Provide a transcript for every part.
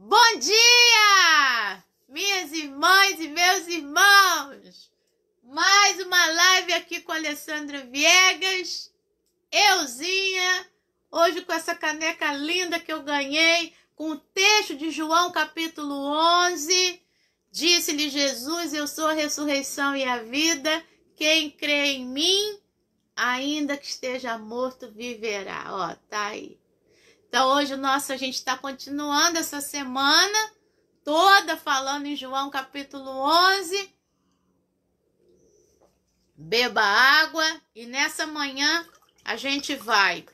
Bom dia, minhas irmãs e meus irmãos! Mais uma live aqui com a Alessandra Viegas, euzinha, hoje com essa caneca linda que eu ganhei, com o texto de João capítulo 11. Disse-lhe Jesus, eu sou a ressurreição e a vida, quem crê em mim, ainda que esteja morto, viverá. Ó, tá aí. Então hoje a gente está continuando essa semana toda falando em João capítulo 11. Beba água e nessa manhã a gente vai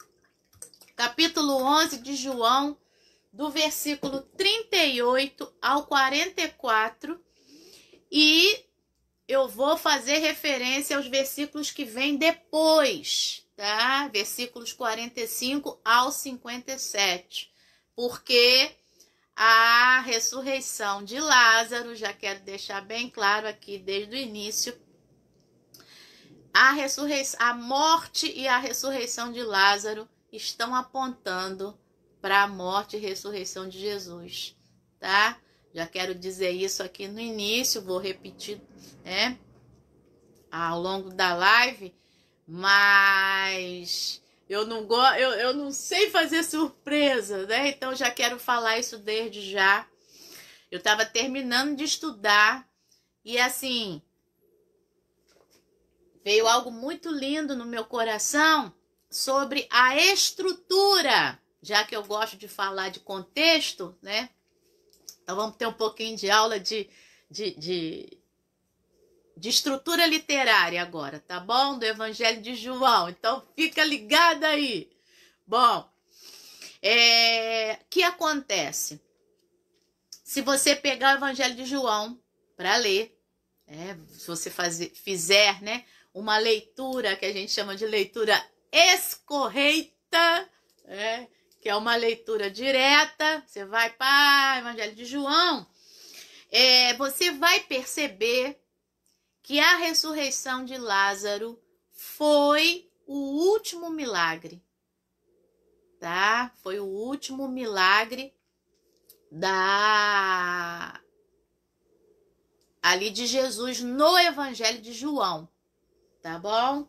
capítulo 11 de João, do versículo 38 ao 44, e eu vou fazer referência aos versículos que vêm depois, tá? Versículos 45 ao 57, porque a ressurreição de Lázaro, já quero deixar bem claro aqui desde o início, a morte e a ressurreição de Lázaro estão apontando para a morte e ressurreição de Jesus, tá? Já quero dizer isso aqui no início, vou repetir, né, ao longo da live, mas eu não sei fazer surpresa, né? Então já quero falar isso desde já. Eu estava terminando de estudar e assim, veio algo muito lindo no meu coração sobre a estrutura, já que eu gosto de falar de contexto, né? Então vamos ter um pouquinho de aula de estrutura literária agora, tá bom? Do Evangelho de João. Então fica ligada aí. Bom, que acontece? Se você pegar o Evangelho de João para ler, se você fizer, né, uma leitura que a gente chama de leitura escorreita, que é uma leitura direta, você vai para o Evangelho de João, você vai perceber que a ressurreição de Lázaro foi o último milagre, tá? Foi o último milagre ali de Jesus no Evangelho de João, tá bom?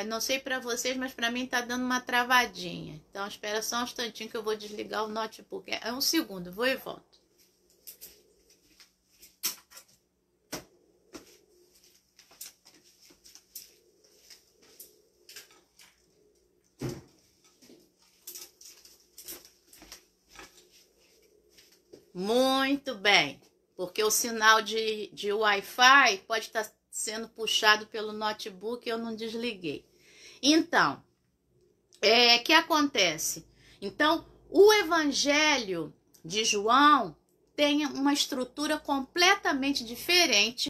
Não sei para vocês, mas para mim tá dando uma travadinha. Então espera só um instantinho que eu vou desligar o notebook. Um segundo, vou e volto. Muito bem, porque o sinal de Wi-Fi pode estar sendo puxado pelo notebook e eu não desliguei. Então, que acontece? Então, o Evangelho de João tem uma estrutura completamente diferente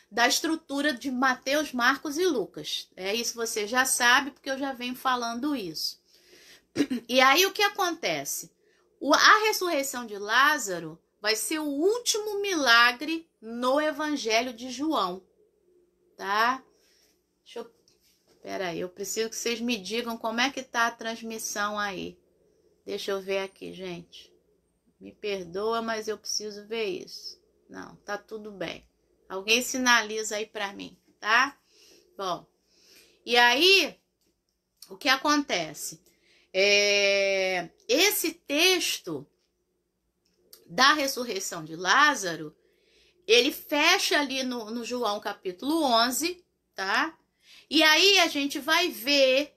da estrutura de Mateus, Marcos e Lucas. Isso você já sabe, porque eu já venho falando isso. E aí o que acontece? A ressurreição de Lázaro vai ser o último milagre no Evangelho de João, tá? Peraí, eu preciso que vocês me digam como é que tá a transmissão aí. Deixa eu ver aqui, gente. Me perdoa, mas eu preciso ver isso. Não, tá tudo bem. Alguém sinaliza aí pra mim, tá? Bom, e aí, o que acontece? Esse texto da ressurreição de Lázaro, ele fecha ali no João capítulo 11, tá? E aí a gente vai ver,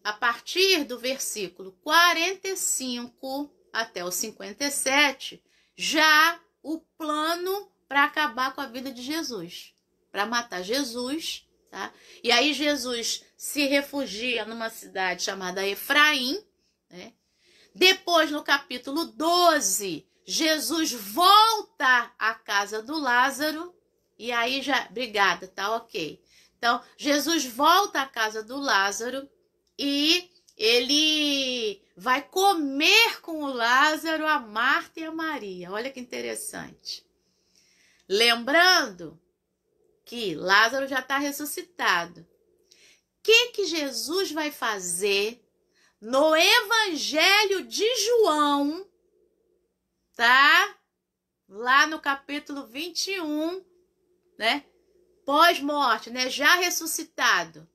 a partir do versículo 45 até o 57, já o plano para acabar com a vida de Jesus, para matar Jesus, tá? E aí Jesus se refugia numa cidade chamada Efraim, né? Depois, no capítulo 12, Jesus volta à casa do Lázaro, e aí já... Obrigada, tá ok. Então, Jesus volta à casa do Lázaro e ele vai comer com o Lázaro, a Marta e a Maria. Olha que interessante. Lembrando que Lázaro já está ressuscitado. O que Jesus vai fazer no Evangelho de João lá no capítulo 21, né? Pós-morte, né? Já ressuscitado.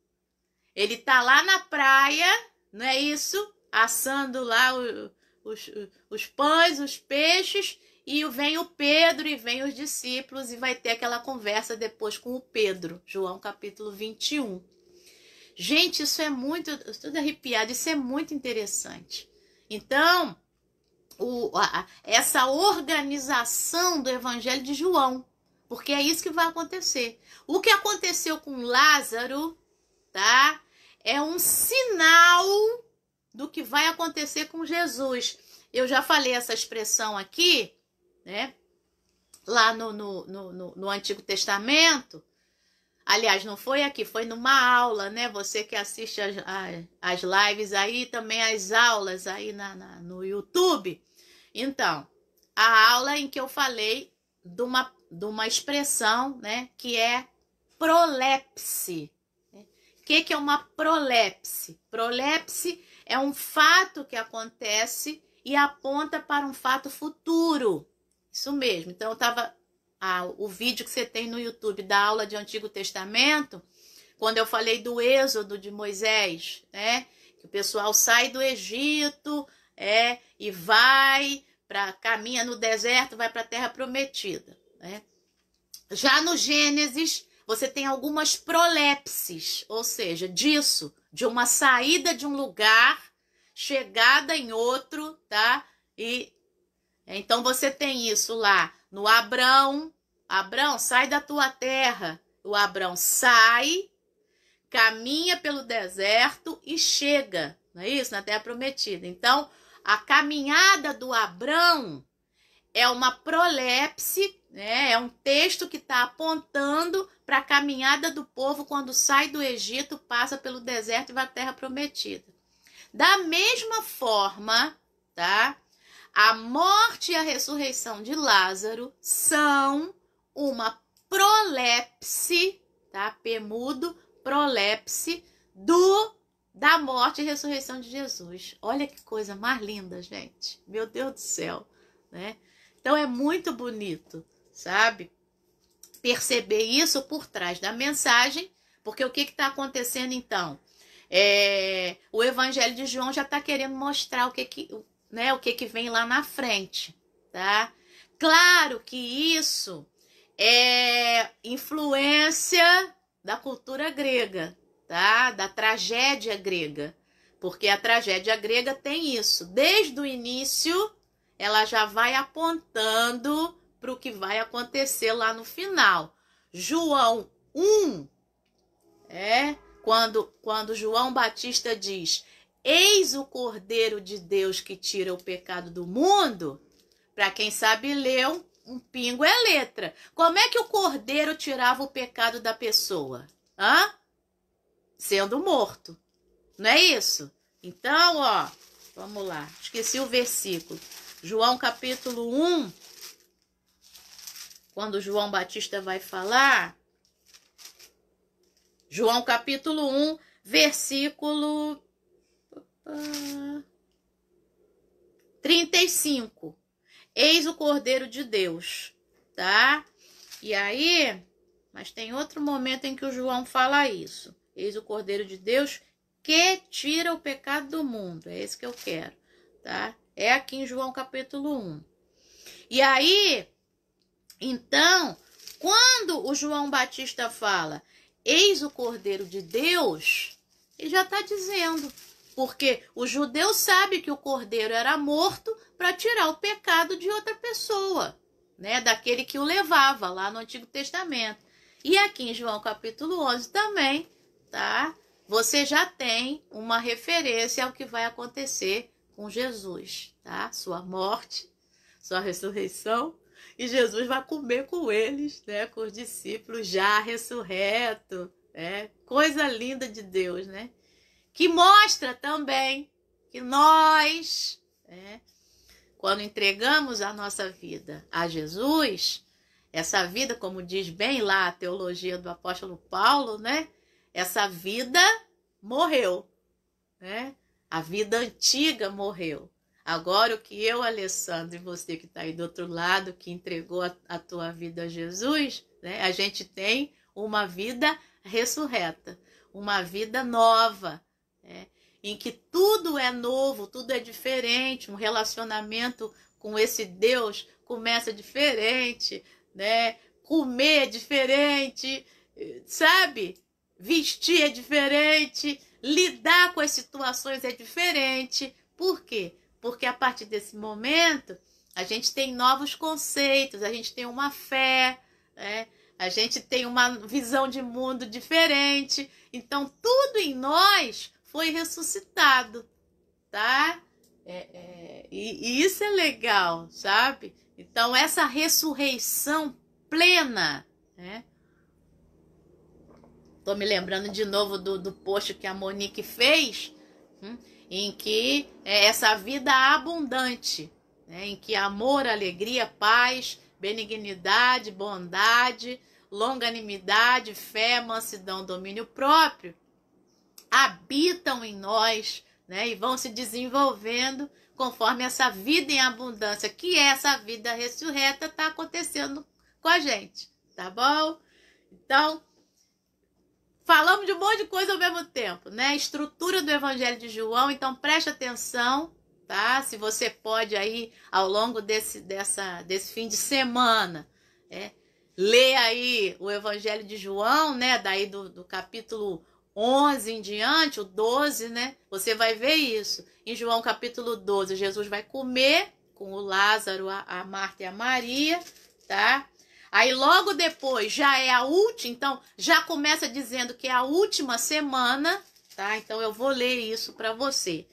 Ele tá lá na praia, não é isso? Assando lá os pães, os peixes, e vem o Pedro e vem os discípulos e vai ter aquela conversa depois com o Pedro. João capítulo 21. Gente, isso é muito... Eu estou arrepiada, isso é muito interessante. Então, essa organização do Evangelho de João, porque é isso que vai acontecer. O que aconteceu com Lázaro, tá? É um sinal do que vai acontecer com Jesus. Eu já falei essa expressão aqui, né? Lá no Antigo Testamento. Aliás, não foi aqui, foi numa aula, né? Você que assiste as lives aí, também as aulas aí no YouTube. Então, a aula em que eu falei de uma expressão, né? Que é prolepse. O que é uma prolepse? Prolepse é um fato que acontece e aponta para um fato futuro. Isso mesmo. Então, eu tava... o vídeo que você tem no YouTube da aula de Antigo Testamento, quando eu falei do êxodo de Moisés, né? Que o pessoal sai do Egito e caminha no deserto, vai para a Terra Prometida, né? Já no Gênesis, você tem algumas prolepses, ou seja, de uma saída de um lugar, chegada em outro, tá? E então você tem isso lá no Abrão. Abrão, sai da tua terra. O Abrão sai, caminha pelo deserto e chega, não é isso? Na Terra Prometida. Então, a caminhada do Abrão é uma prolepse, né? É um texto que está apontando para a caminhada do povo quando sai do Egito, passa pelo deserto e vai à Terra Prometida. Da mesma forma, tá? A morte e a ressurreição de Lázaro são uma prolepse, tá? P mudo, prolepse da morte e ressurreição de Jesus. Olha que coisa mais linda, gente. Meu Deus do céu, né? Então é muito bonito, sabe? Perceber isso por trás da mensagem, porque o que está acontecendo então? O Evangelho de João já está querendo mostrar o que vem lá na frente, tá? Claro que isso é influência da cultura grega, tá? Da tragédia grega, porque a tragédia grega tem isso. Desde o início, ela já vai apontando para o que vai acontecer lá no final. João 1, quando João Batista diz: eis o Cordeiro de Deus que tira o pecado do mundo. Para quem sabe ler, um pingo é letra. Como é que o Cordeiro tirava o pecado da pessoa? Sendo morto. Não é isso? Então, vamos lá. Esqueci o versículo. João capítulo 1. Quando João Batista vai falar. João capítulo 1, versículo 35. Eis o Cordeiro de Deus, tá? E aí, mas tem outro momento em que o João fala isso. Eis o Cordeiro de Deus que tira o pecado do mundo. É esse que eu quero, tá? É aqui em João capítulo 1. E aí, então, quando o João Batista fala, eis o Cordeiro de Deus, ele já está dizendo, porque o judeu sabe que o cordeiro era morto para tirar o pecado de outra pessoa, né? Daquele que o levava lá no Antigo Testamento. E aqui em João capítulo 11 também, tá? Você já tem uma referência ao que vai acontecer com Jesus, tá? Sua morte, sua ressurreição, e Jesus vai comer com eles, né? Com os discípulos já ressurreto, né? Coisa linda de Deus, né? Que mostra também que nós, quando entregamos a nossa vida a Jesus, essa vida, como diz bem lá a teologia do apóstolo Paulo, né? Essa vida morreu, né? A vida antiga morreu. Agora, o que eu, Alessandra, e você que está aí do outro lado, que entregou a tua vida a Jesus, né? A gente tem uma vida ressurreta, uma vida nova, né? Em que tudo é novo, tudo é diferente, um relacionamento com esse Deus começa diferente, né? Comer é diferente, sabe? Vestir é diferente, lidar com as situações é diferente. Por quê? Porque a partir desse momento a gente tem novos conceitos, a gente tem uma fé, né? A gente tem uma visão de mundo diferente. Então tudo em nós foi ressuscitado, tá? E isso é legal, sabe? Então essa ressurreição plena, né? Tô me lembrando de novo do post que a Monique fez, em que essa vida abundante, né? Em que amor, alegria, paz, benignidade, bondade, longanimidade, fé, mansidão, domínio próprio habitam em nós, né? E vão se desenvolvendo conforme essa vida em abundância, que é essa vida ressurreta, está acontecendo com a gente, tá bom? Então, falamos de um monte de coisa ao mesmo tempo, né? Estrutura do Evangelho de João, então preste atenção, tá? Se você pode aí, ao longo desse fim de semana, ler aí o Evangelho de João, né? Daí do capítulo 11 em diante, o 12, né? Você vai ver isso. Em João capítulo 12, Jesus vai comer com o Lázaro, a Marta e a Maria, tá? Aí logo depois já é a última, então já começa dizendo que é a última semana, tá? Então eu vou ler isso para você.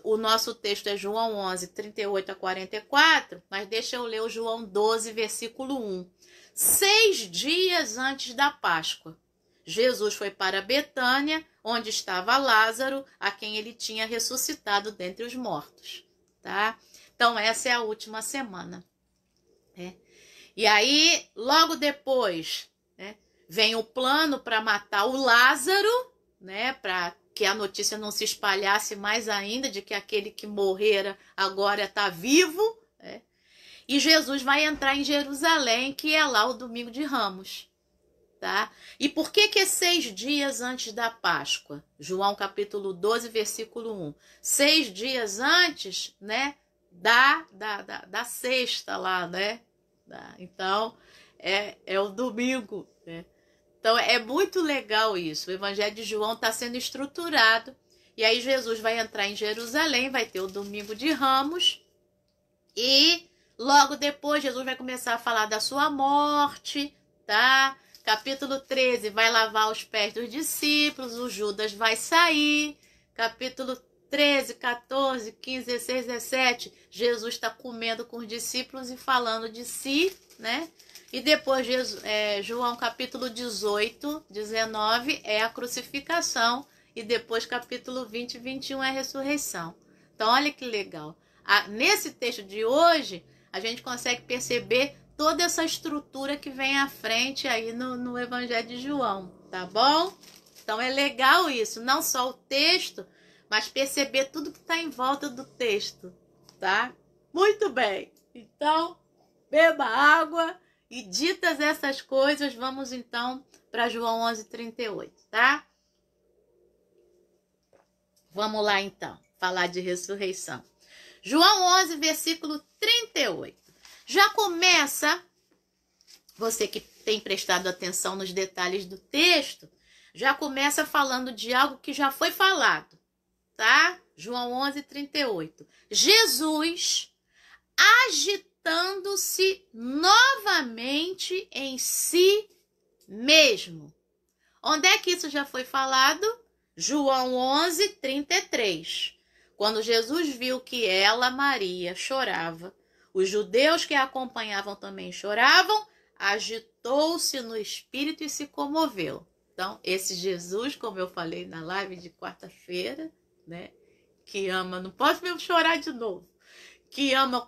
O nosso texto é João 11, 38 a 44, mas deixa eu ler o João 12, versículo 1. 6 dias antes da Páscoa, Jesus foi para Betânia, onde estava Lázaro, a quem ele tinha ressuscitado dentre os mortos, tá? Então essa é a última semana, né? E aí, logo depois, né, vem o plano para matar o Lázaro, né, para que a notícia não se espalhasse mais ainda de que aquele que morrera agora está vivo, né? E Jesus vai entrar em Jerusalém, que é lá o domingo de Ramos, tá? E por que é 6 dias antes da Páscoa? João capítulo 12, versículo 1. 6 dias antes, né, da sexta lá, né? Então, é o domingo, né? Então, é muito legal isso. O Evangelho de João está sendo estruturado. E aí, Jesus vai entrar em Jerusalém, vai ter o domingo de Ramos. E logo depois, Jesus vai começar a falar da sua morte, tá? Capítulo 13, vai lavar os pés dos discípulos. O Judas vai sair. Capítulo 13, 14, 15, 16, 17, Jesus está comendo com os discípulos e falando de si, né? E depois, João capítulo 18, 19 é a crucificação. E depois capítulo 20 e 21 é a ressurreição. Então, olha que legal. Nesse texto de hoje, a gente consegue perceber toda essa estrutura que vem à frente aí no Evangelho de João, tá bom? Então, é legal isso. Não só o texto, mas perceber tudo que está em volta do texto, tá? Muito bem. Então, beba água e ditas essas coisas, vamos então para João 11, 38, tá? Vamos lá então, falar de ressurreição. João 11, versículo 38. Já começa, você que tem prestado atenção nos detalhes do texto, já começa falando de algo que já foi falado. Tá? João 11, 38. Jesus, agitando-se novamente em si mesmo. Onde é que isso já foi falado? João 11, 33. Quando Jesus viu que ela, Maria, chorava, os judeus que a acompanhavam também choravam, agitou-se no espírito e se comoveu. Então, esse Jesus, como eu falei na live de quarta-feira, né, que ama, não posso mesmo chorar de novo, que ama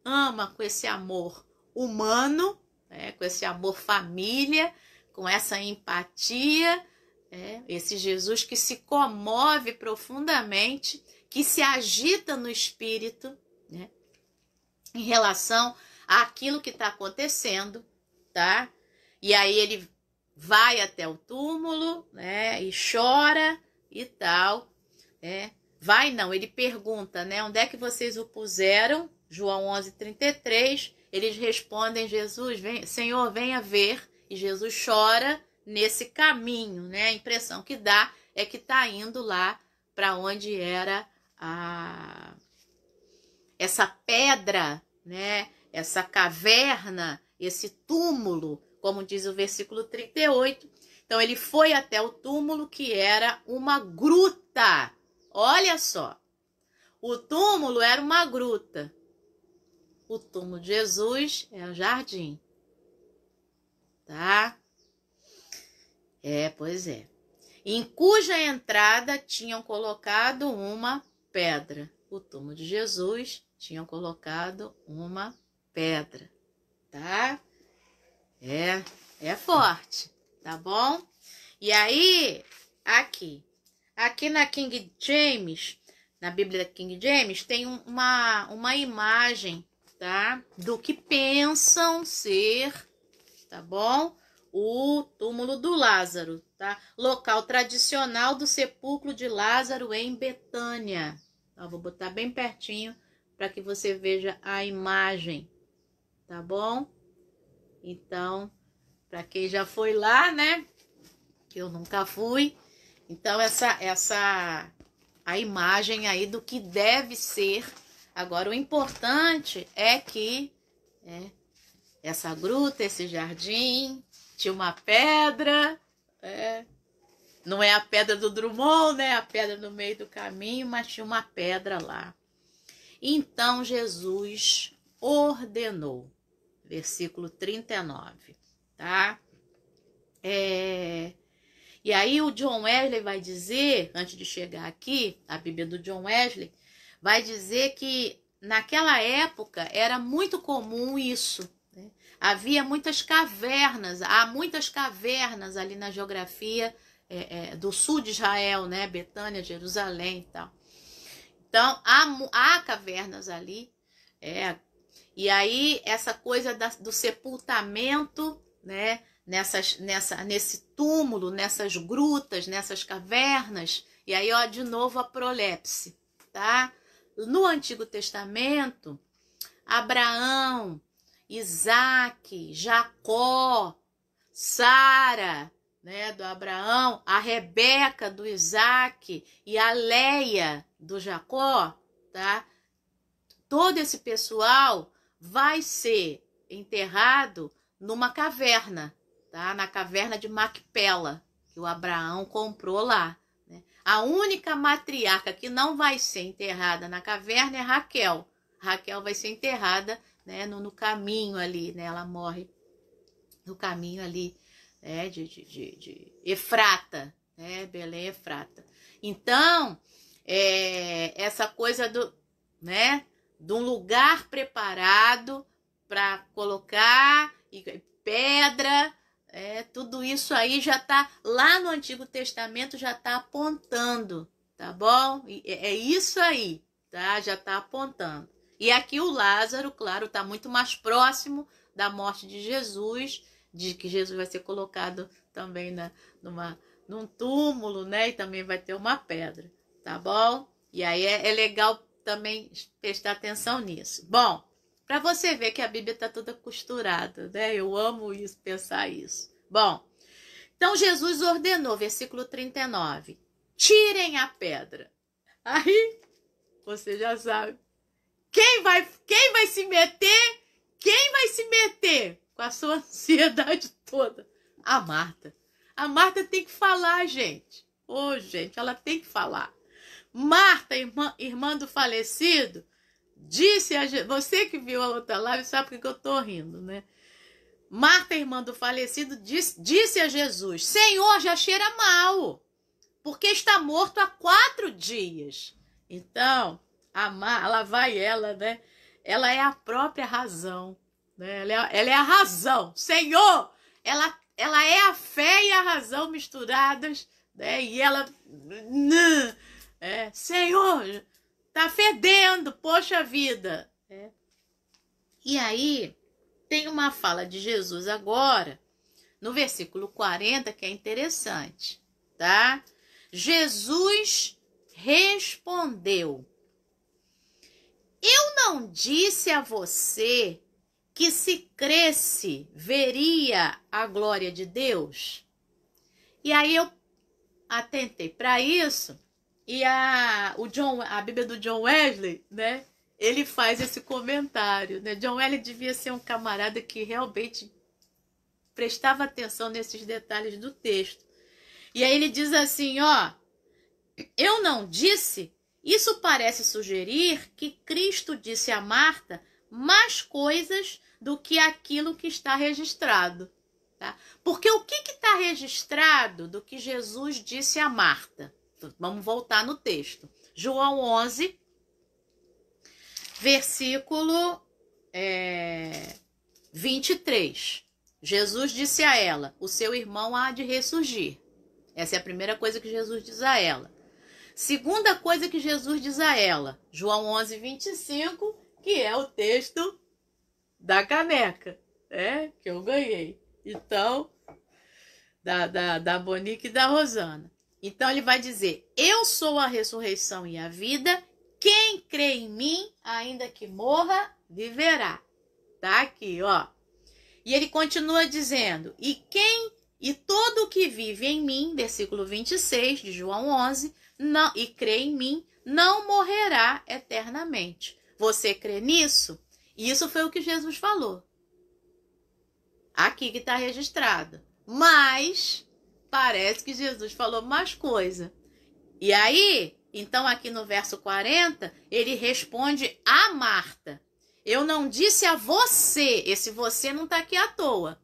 ama com esse amor humano, né, com esse amor família, com essa empatia, esse Jesus que se comove profundamente, que se agita no espírito, né, em relação àquilo que está acontecendo, tá? E aí ele vai até o túmulo, né, e chora e tal, né? Vai não, ele pergunta, né, onde é que vocês o puseram? João 11:33, eles respondem, Jesus, Senhor, venha ver, e Jesus chora nesse caminho, né? A impressão que dá é que está indo lá para onde era essa pedra, né? Essa caverna, esse túmulo, como diz o versículo 38. Então ele foi até o túmulo, que era uma gruta. Olha só, o túmulo era uma gruta. O túmulo de Jesus é o jardim, tá? Pois é. Em cuja entrada tinham colocado uma pedra. O túmulo de Jesus tinham colocado uma pedra, tá? É forte, tá bom? E aí, aqui na King James, na Bíblia King James, tem uma imagem, tá? Do que pensam ser, tá bom? O túmulo do Lázaro, tá? Local tradicional do sepulcro de Lázaro em Betânia. Então, vou botar bem pertinho para que você veja a imagem, tá bom? Então, para quem já foi lá, né? Eu nunca fui. Então, a imagem aí do que deve ser. Agora, o importante é que essa gruta, esse jardim, tinha uma pedra, não é a pedra do Drummond, né? A pedra no meio do caminho, mas tinha uma pedra lá. Então Jesus ordenou, versículo 39, tá? E aí o John Wesley vai dizer, antes de chegar aqui, a Bíblia do John Wesley, vai dizer que naquela época era muito comum isso, né? Havia muitas cavernas, há muitas cavernas ali na geografia do sul de Israel, né? Betânia, Jerusalém e tal. Então, há cavernas ali, e aí essa coisa do sepultamento, né? Nesse túmulo, nessas grutas, nessas cavernas, e aí, ó, de novo a prolepse, tá? No Antigo Testamento, Abraão, Isaac, Jacó, Sara, né, do Abraão, a Rebeca do Isaac e a Leia do Jacó, tá? Todo esse pessoal vai ser enterrado numa caverna, tá? Na caverna de Macpela, que o Abraão comprou lá, né? A única matriarca que não vai ser enterrada na caverna é Raquel. Raquel vai ser enterrada, né, no caminho ali, né? Ela morre no caminho ali, né, de Efrata, né? Belém, Efrata. Então, essa coisa né, de um lugar preparado para colocar pedra, tudo isso aí já está lá no Antigo Testamento, já está apontando, tá bom? É isso aí, tá? Já está apontando. E aqui o Lázaro, claro, está muito mais próximo da morte de Jesus, de que Jesus vai ser colocado também num túmulo, né? E também vai ter uma pedra, tá bom? E aí é legal também prestar atenção nisso. Bom, para você ver que a Bíblia está toda costurada, né? Eu amo isso, pensar isso. Bom, então Jesus ordenou, versículo 39, tirem a pedra. Aí, você já sabe. Quem vai se meter? Quem vai se meter com a sua ansiedade toda? A Marta. A Marta tem que falar, gente. Gente, ela tem que falar. Marta, irmã do falecido, disse a Jesus, você que viu a outra live sabe porque eu tô rindo, né? Marta, irmã do falecido, disse a Jesus, Senhor, já cheira mal, porque está morto há 4 dias. Então, lá vai ela, né? Ela é a própria razão, né? Ela é a razão. Senhor, ela é a fé e a razão misturadas, né? E ela... Senhor, tá fedendo, poxa vida. E aí, tem uma fala de Jesus agora, no versículo 40, que é interessante, tá? Jesus respondeu: eu não disse a você que se cresce, veria a glória de Deus? E aí eu atentei para isso, e a Bíblia do John Wesley, né? Ele faz esse comentário, né? John Wesley devia ser um camarada que realmente prestava atenção nesses detalhes do texto. E aí ele diz assim, ó, eu não disse, isso parece sugerir que Cristo disse a Marta mais coisas do que aquilo que está registrado. Tá? Porque o que está registrado do que Jesus disse a Marta? Vamos voltar no texto. João 11, versículo 23. Jesus disse a ela, o seu irmão há de ressurgir. Essa é a primeira coisa que Jesus diz a ela. Segunda coisa que Jesus diz a ela, João 11, 25, que é o texto da caneca, que eu ganhei. Então, da Monique e da Rosana. Então ele vai dizer, eu sou a ressurreição e a vida, quem crê em mim, ainda que morra, viverá. Tá aqui, ó. E ele continua dizendo, e todo que vive em mim, versículo 26 de João 11, não, e crê em mim, não morrerá eternamente. Você crê nisso? Isso foi o que Jesus falou. Aqui que está registrado. Mas parece que Jesus falou mais coisa. E aí, então aqui no verso 40, ele responde a Marta. Eu não disse a você. Esse você não está aqui à toa.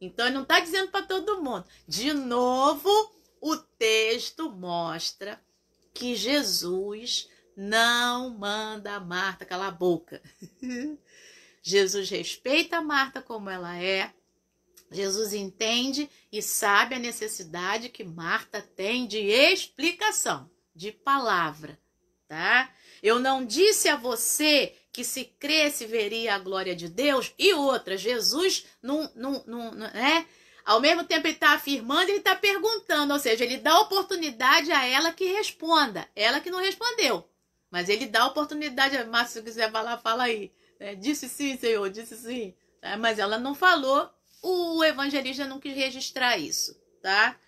Então ele não está dizendo para todo mundo. De novo, o texto mostra que Jesus não manda a Marta calar a boca. Jesus respeita a Marta como ela é. Jesus entende e sabe a necessidade que Marta tem de explicação, de palavra, tá? Eu não disse a você que se cresce veria a glória de Deus? E outra, Jesus não ao mesmo tempo ele está afirmando e ele está perguntando, ou seja, ele dá oportunidade a ela que responda, ela que não respondeu. Mas ele dá oportunidade, Márcio, se quiser falar, fala aí. Disse sim, Senhor, disse sim. Mas ela não falou, o evangelista não quis registrar isso, tá?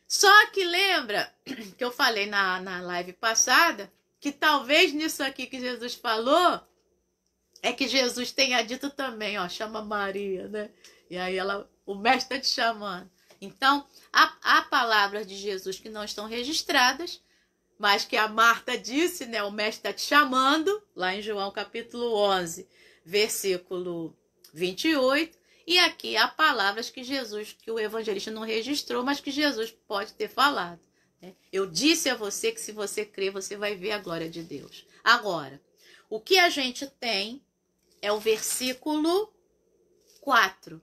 Só que lembra que eu falei na live passada, que talvez nisso aqui que Jesus falou, é que Jesus tenha dito também, ó, chama Maria, né? E aí o mestre está te chamando. Então, há palavras de Jesus que não estão registradas, mas que a Marta disse, né? O mestre está te chamando, lá em João capítulo 11, versículo 28. E aqui há palavras que o evangelista não registrou, mas que Jesus pode ter falado. Eu disse a você que se você crer, você vai ver a glória de Deus. Agora, o que a gente tem é o versículo 4.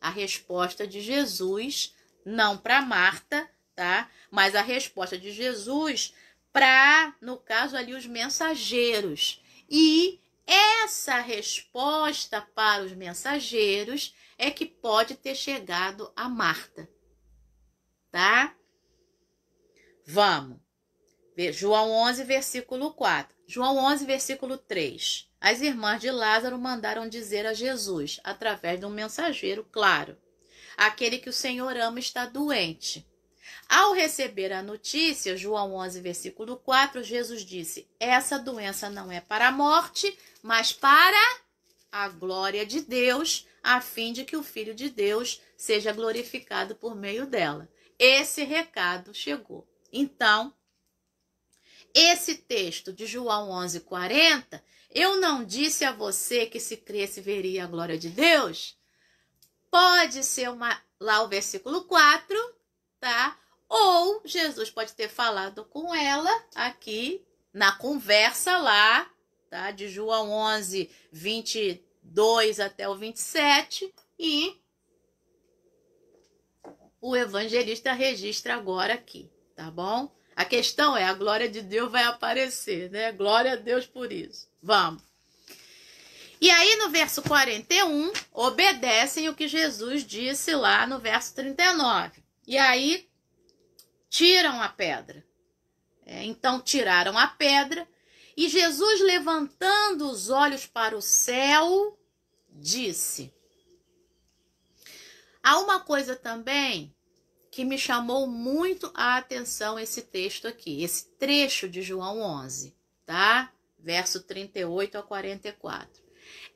A resposta de Jesus, não para Marta, tá? Mas a resposta de Jesus para, no caso ali, os mensageiros. E essa resposta para os mensageiros é que pode ter chegado a Marta, tá? Vamos ver João 11, versículo 4. João 11, versículo 3. As irmãs de Lázaro mandaram dizer a Jesus, através de um mensageiro, claro, aquele que o Senhor ama está doente. Ao receber a notícia, João 11, versículo 4, Jesus disse, essa doença não é para a morte, mas para a glória de Deus, a fim de que o Filho de Deus seja glorificado por meio dela. Esse recado chegou. Então, esse texto de João 11, 40, eu não disse a você que se cresce veria a glória de Deus? Pode ser lá o versículo 4, tá? Ou Jesus pode ter falado com ela aqui na conversa lá, tá? De João 11, 22 até o 27 e o evangelista registra agora aqui, tá bom? A questão é, a glória de Deus vai aparecer, né? Glória a Deus por isso. Vamos. E aí no verso 41, obedecem o que Jesus disse lá no verso 39. E aí tiram a pedra. Então tiraram a pedra e Jesus, levantando os olhos para o céu, disse. Há uma coisa também que me chamou muito a atenção esse texto aqui, esse trecho de João 11, tá? Verso 38 a 44.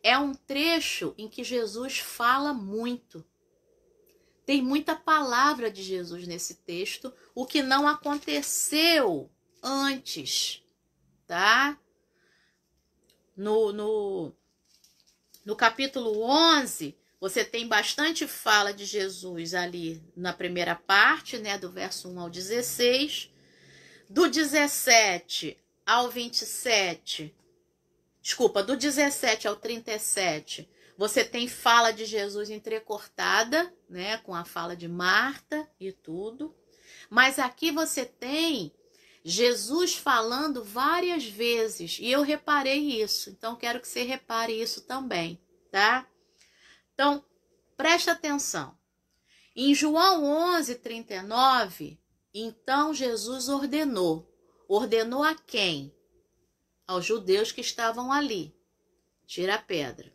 É um trecho em que Jesus fala muito. Tem muita palavra de Jesus nesse texto, o que não aconteceu antes, tá? No capítulo 11, você tem bastante fala de Jesus ali na primeira parte, né, do verso 1 ao 16. Do 17 ao 27, do 17 ao 37, você tem fala de Jesus entrecortada, né, com a fala de Marta e tudo. Mas aqui você tem Jesus falando várias vezes, e eu reparei isso, então quero que você repare isso também, tá? Então, presta atenção. Em João 11, 39, então Jesus ordenou. Ordenou a quem? Aos judeus que estavam ali. Tira a pedra.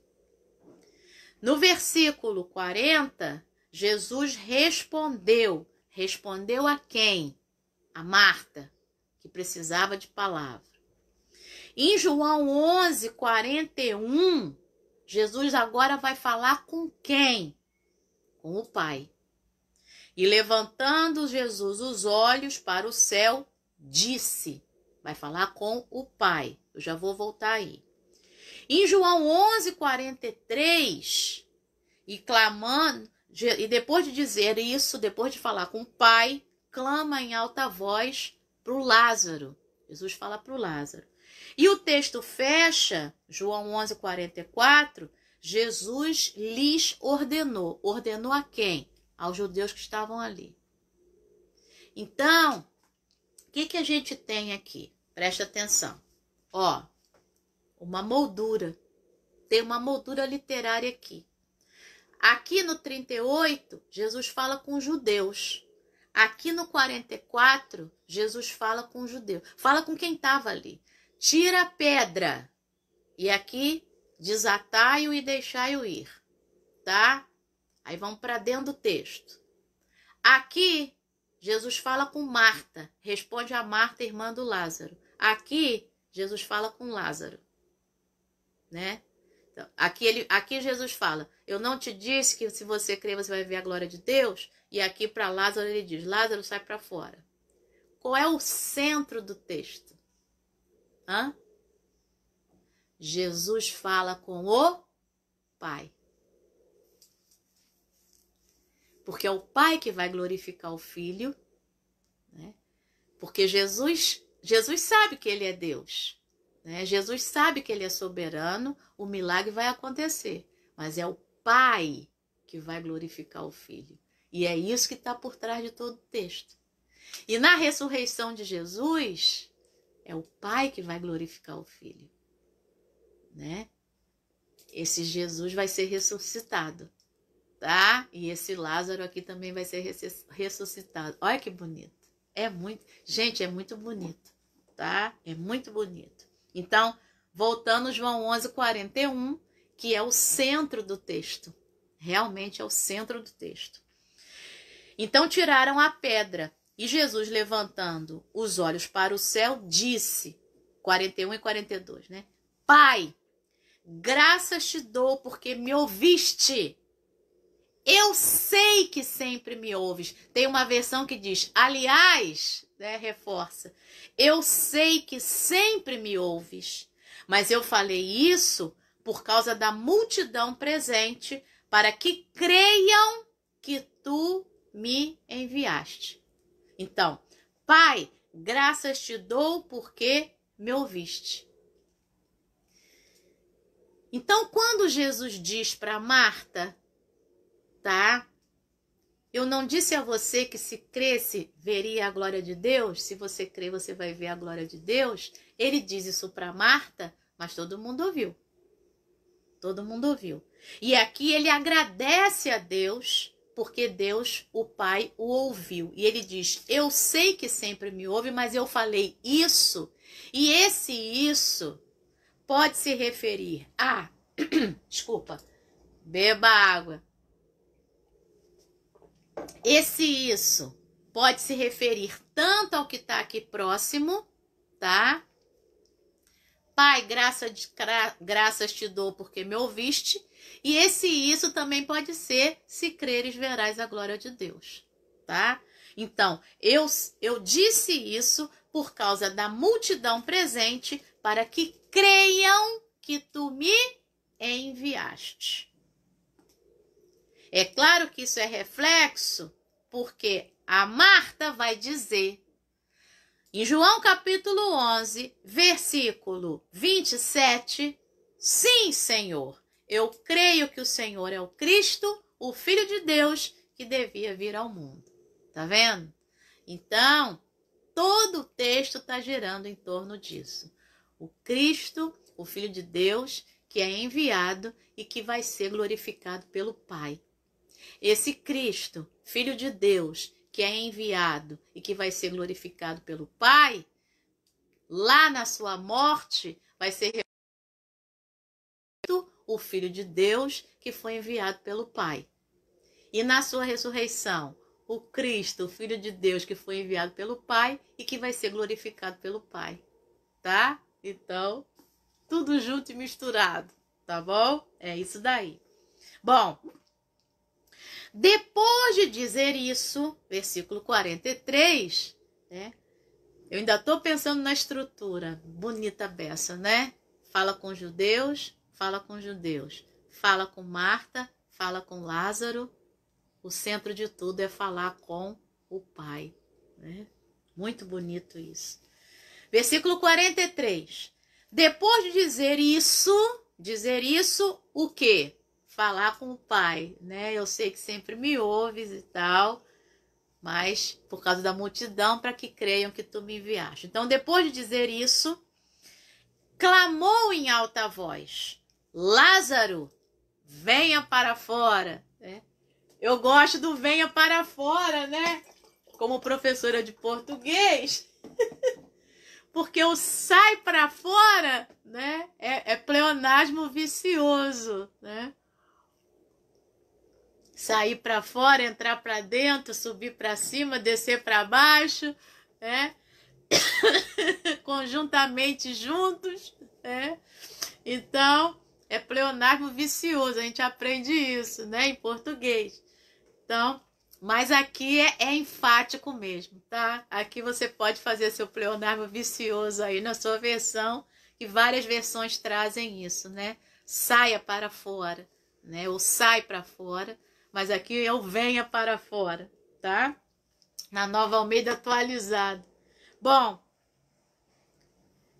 No versículo 40, Jesus respondeu. Respondeu a quem? A Marta, que precisava de palavra. Em João 11, 41, Jesus agora vai falar com quem? Com o Pai. E levantando Jesus os olhos para o céu, disse. Vai falar com o Pai. Eu já vou voltar aí. Em João 11, 43, e clamando, e depois de dizer isso, depois de falar com o Pai, clama em alta voz para o Lázaro. Jesus fala para o Lázaro. E o texto fecha, João 11, 44, Jesus lhes ordenou. Ordenou a quem? Aos judeus que estavam ali. Então, o que a gente tem aqui? Presta atenção. Ó, uma moldura. Tem uma moldura literária aqui. Aqui no 38, Jesus fala com os judeus. Aqui no 44, Jesus fala com os judeus. Fala com quem estava ali. Tira a pedra. E aqui, desatai-o e deixai-o ir. Tá? Aí vamos para dentro do texto. Aqui, Jesus fala com Marta. Responde a Marta, irmã do Lázaro. Aqui, Jesus fala com Lázaro. Né? Então, aqui Jesus fala, eu não te disse que se você crer você vai ver a glória de Deus? E aqui para Lázaro ele diz, Lázaro, sai para fora. Qual é o centro do texto? Hã? Jesus fala com o Pai. Porque é o Pai que vai glorificar o Filho, né? Porque Jesus sabe que ele é Deus, né? Jesus sabe que ele é soberano, o milagre vai acontecer, mas é o Pai que vai glorificar o Filho. E é isso que está por trás de todo o texto. E na ressurreição de Jesus, é o Pai que vai glorificar o Filho, né? Esse Jesus vai ser ressuscitado, tá? E esse Lázaro aqui também vai ser ressuscitado. Olha que bonito. Gente, é muito bonito, tá? É muito bonito. Então, voltando João 11, 41, que é o centro do texto. Realmente é o centro do texto. Então, tiraram a pedra. E Jesus, levantando os olhos para o céu, disse, 41 e 42, né? Pai, graças te dou porque me ouviste. Eu sei que sempre me ouves. Tem uma versão que diz, aliás, né, reforça, eu sei que sempre me ouves. Mas eu falei isso por causa da multidão presente, para que creiam que tu me enviaste. Então, Pai, graças te dou porque me ouviste. Então, quando Jesus diz para Marta, tá? Eu não disse a você que se cresce, veria a glória de Deus? Se você crer, você vai ver a glória de Deus? Ele diz isso para Marta, mas todo mundo ouviu. Todo mundo ouviu. E aqui ele agradece a Deus, porque Deus, o Pai, o ouviu. E ele diz, eu sei que sempre me ouve, mas eu falei isso. E esse isso pode se referir a... Desculpa. Beba água. Esse isso pode se referir tanto ao que está aqui próximo, tá? Pai, graças te dou porque me ouviste. E esse isso também pode ser, se creres, verás a glória de Deus, tá? Então, eu disse isso por causa da multidão presente, para que creiam que tu me enviaste. É claro que isso é reflexo, porque a Marta vai dizer, em João capítulo 11, versículo 27, sim, Senhor, eu creio que o Senhor é o Cristo, o Filho de Deus, que devia vir ao mundo. Tá vendo? Então, todo o texto está girando em torno disso. O Cristo, o Filho de Deus, que é enviado e que vai ser glorificado pelo Pai. Esse Cristo, Filho de Deus, que é enviado e que vai ser glorificado pelo Pai, lá na sua morte, vai ser o Filho de Deus que foi enviado pelo Pai. E na sua ressurreição, o Cristo, o Filho de Deus que foi enviado pelo Pai e que vai ser glorificado pelo Pai. Tá? Então, tudo junto e misturado. Tá bom? É isso daí. Bom, depois de dizer isso, versículo 43, né? Eu ainda estou pensando na estrutura. Bonita beça, né? Fala com judeus, fala com judeus. Fala com Marta, fala com Lázaro. O centro de tudo é falar com o Pai, né? Muito bonito isso. Versículo 43. Depois de dizer isso, o quê? Falar com o Pai, né? Eu sei que sempre me ouves e tal, mas por causa da multidão, para que creiam que tu me enviaste. Então, depois de dizer isso, clamou em alta voz, Lázaro, venha para fora. Né? Eu gosto do venha para fora, né? Como professora de português, porque o sai para fora, né? É pleonasmo vicioso, né? Sair para fora, entrar para dentro, subir para cima, descer para baixo, né? Conjuntamente juntos, né? Então, é pleonasmo vicioso, a gente aprende isso, né? Em português. Então, mas aqui é enfático mesmo, tá? Aqui você pode fazer seu pleonasmo vicioso aí na sua versão, e várias versões trazem isso, né? Saia para fora, né? Ou sai para fora. Mas aqui eu venha para fora, tá? Na Nova Almeida atualizada. Bom,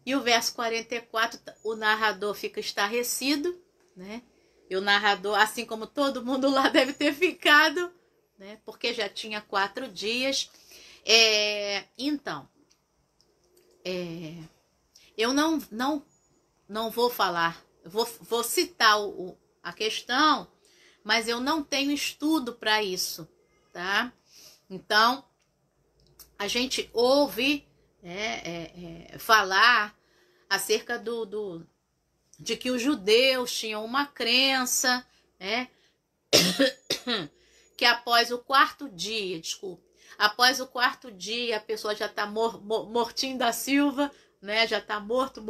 e o verso 44, o narrador fica estarrecido, né? E o narrador, assim como todo mundo lá deve ter ficado, né? Porque já tinha 4 dias. Então, eu não vou falar, vou citar a questão, mas eu não tenho estudo para isso, tá? Então, a gente ouve falar acerca de que os judeus tinham uma crença, né? Que após o 4º dia, após o 4º dia, a pessoa já está mortinho da Silva, né? Já está morto.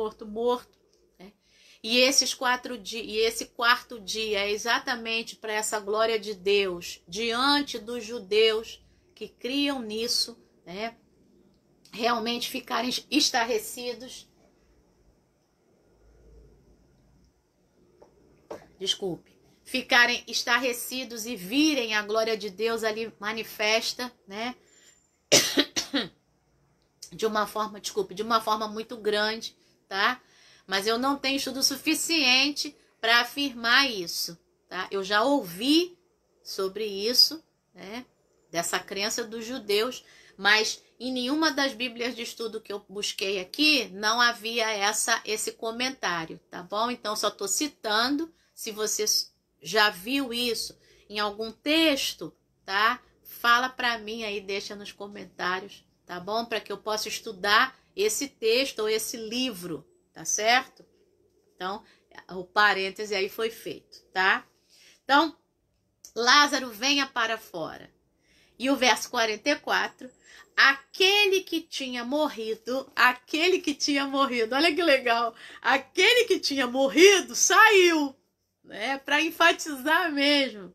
E esses 4 dias, e esse 4º dia é exatamente para essa glória de Deus diante dos judeus que criam nisso, né? Realmente ficarem estarrecidos. Ficarem estarrecidos e virem a glória de Deus ali manifesta, né? De uma forma muito grande, tá? Mas eu não tenho estudo suficiente para afirmar isso, tá? Eu já ouvi sobre isso, né? dessa crença dos judeus, mas em nenhuma das Bíblias de estudo que eu busquei aqui não havia esse comentário, tá bom? Então só estou citando. Se você já viu isso em algum texto, tá? Fala para mim aí, deixa nos comentários, tá bom? Para que eu possa estudar esse texto ou esse livro, tá certo? Então, o parêntese aí foi feito, tá? Então, Lázaro, venha para fora. E o verso 44, aquele que tinha morrido, olha que legal, aquele que tinha morrido saiu, né? Para enfatizar mesmo,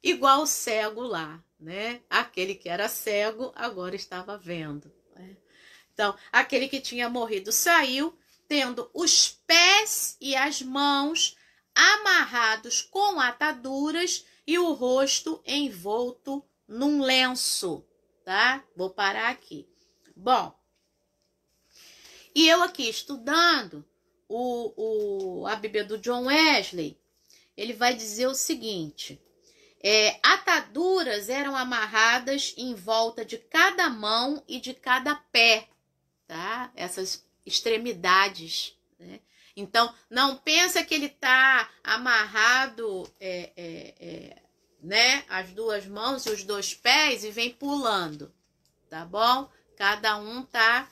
igual o cego lá, né? Aquele que era cego agora estava vendo, né? Então, aquele que tinha morrido saiu, tendo os pés e as mãos amarrados com ataduras e o rosto envolto num lenço, tá? Vou parar aqui. Bom, e eu aqui estudando a Bíblia do John Wesley, ele vai dizer o seguinte: ataduras eram amarradas em volta de cada mão e de cada pé, tá? Essas extremidades, né? Então, não pensa que ele está amarrado, né? As duas mãos e os dois pés e vem pulando, tá bom? Cada um tá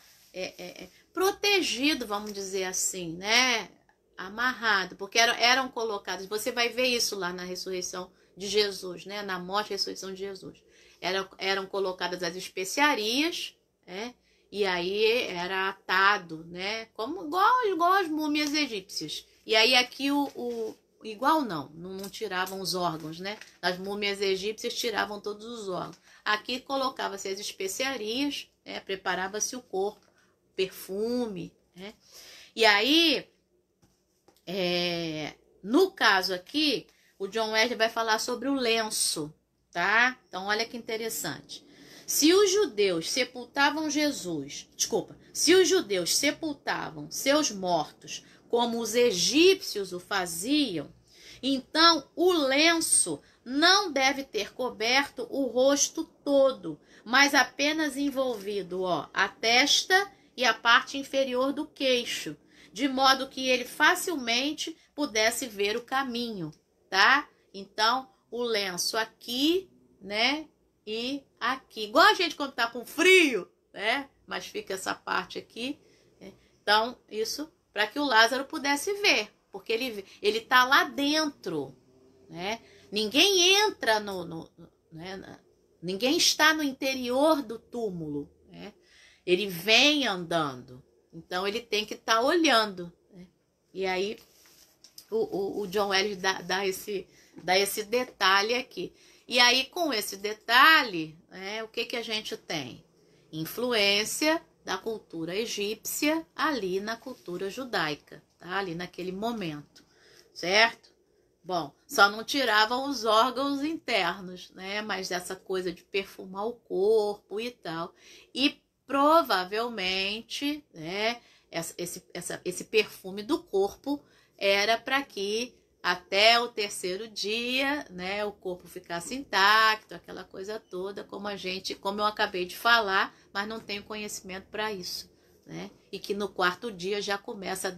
protegido, vamos dizer assim, né? Amarrado, porque eram colocados. Você vai ver isso lá na ressurreição de Jesus, né? Na morte e ressurreição de Jesus. Eram colocadas as especiarias, né? E aí era atado, né? Como igual as múmias egípcias. E aí aqui igual não tiravam os órgãos, né? As múmias egípcias tiravam todos os órgãos. Aqui colocava-se as especiarias, né? Preparava-se o corpo, perfume, né? E aí, no caso aqui, o John Wesley vai falar sobre o lenço, tá? Então olha que interessante. Se os judeus sepultavam seus mortos como os egípcios o faziam, então o lenço não deve ter coberto o rosto todo, mas apenas envolvido, a testa e a parte inferior do queixo, de modo que ele facilmente pudesse ver o caminho, tá? Então, o lenço aqui, né? E aqui. Igual a gente quando tá com frio, né? Mas fica essa parte aqui, né? Então, isso para que o Lázaro pudesse ver, porque ele tá lá dentro, né? Ninguém entra né? Ninguém está no interior do túmulo, né? Ele vem andando, então ele tem que estar olhando, né? E aí o John Wesley dá esse detalhe aqui. E aí, com esse detalhe, né, o que a gente tem? Influência da cultura egípcia ali na cultura judaica, tá? Ali naquele momento, certo? Bom, só não tiravam os órgãos internos, né? Mas essa coisa de perfumar o corpo e tal. E provavelmente, né, esse perfume do corpo era para que até o terceiro dia, né, o corpo ficasse intacto, aquela coisa toda, como eu acabei de falar, mas não tenho conhecimento para isso, né? E que no quarto dia já começa a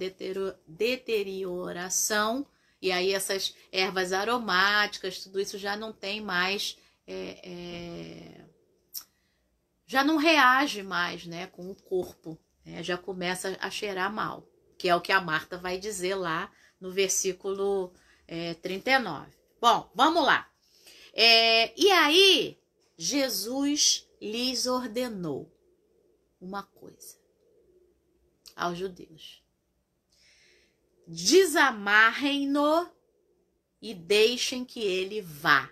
deterioração, e aí essas ervas aromáticas, tudo isso já não tem mais, já não reage mais, né, com o corpo, né? Já começa a cheirar mal, que é o que a Marta vai dizer lá no versículo 39. Bom, vamos lá. E aí, Jesus lhes ordenou uma coisa aos judeus: desamarrem-no e deixem que ele vá.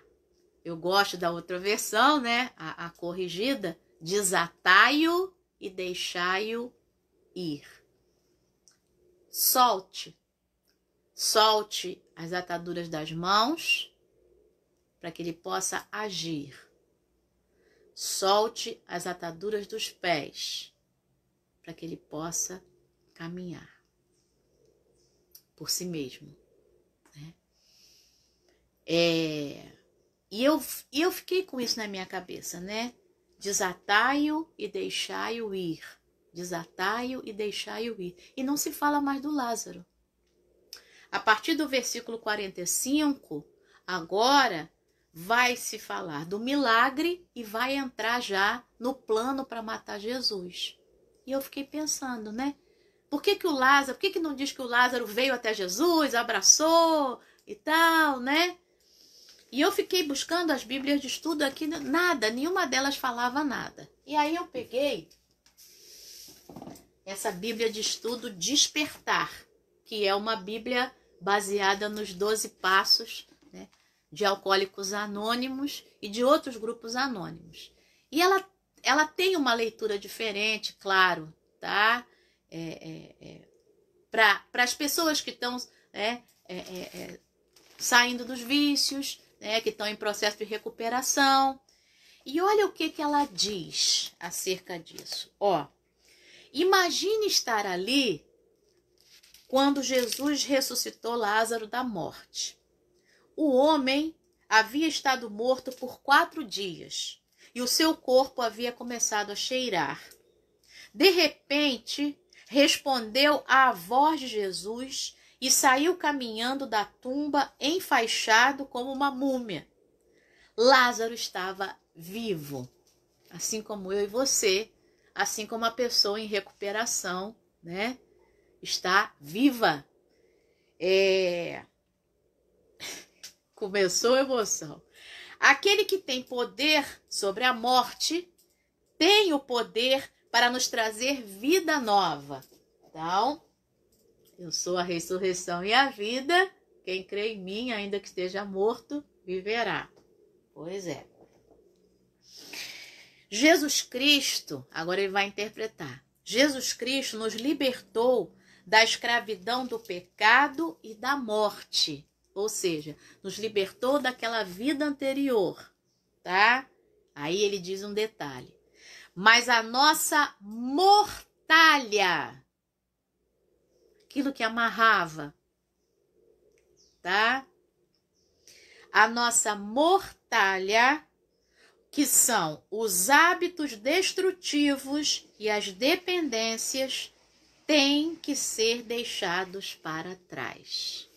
Eu gosto da outra versão, né? A corrigida: desatai-o e deixai-o ir. Solte as ataduras das mãos para que ele possa agir. Solte as ataduras dos pés para que ele possa caminhar por si mesmo, né? E eu fiquei com isso na minha cabeça, né? Desatai-o e deixai-o ir. Desatai-o e deixai-o ir. E não se fala mais do Lázaro. A partir do versículo 45, agora vai se falar do milagre e vai entrar já no plano para matar Jesus. E eu fiquei pensando, né? Por que não diz que o Lázaro veio até Jesus, abraçou e tal, né? E eu fiquei buscando as bíblias de estudo aqui, nada, nenhuma delas falava nada. E aí eu peguei essa bíblia de estudo Despertar, que é uma bíblia baseada nos 12 passos, né, de Alcoólicos Anônimos e de outros grupos anônimos. E ela tem uma leitura diferente, claro, tá? Para as pessoas que estão saindo dos vícios, né, que estão em processo de recuperação. E olha o que ela diz acerca disso. Ó, imagine estar ali quando Jesus ressuscitou Lázaro da morte. O homem havia estado morto por 4 dias e o seu corpo havia começado a cheirar. De repente, respondeu à voz de Jesus e saiu caminhando da tumba enfaixado como uma múmia. Lázaro estava vivo, assim como eu e você, assim como a pessoa em recuperação, né? Está viva. Começou a emoção. Aquele que tem poder sobre a morte tem o poder para nos trazer vida nova. Então, eu sou a ressurreição e a vida. Quem crê em mim, ainda que esteja morto, viverá. Pois é. Jesus Cristo, agora ele vai interpretar. Jesus Cristo nos libertou da escravidão do pecado e da morte. Ou seja, nos libertou daquela vida anterior, tá? Aí ele diz um detalhe. Mas a nossa mortalha, aquilo que amarrava, tá? A nossa mortalha, que são os hábitos destrutivos e as dependências, têm que ser deixados para trás.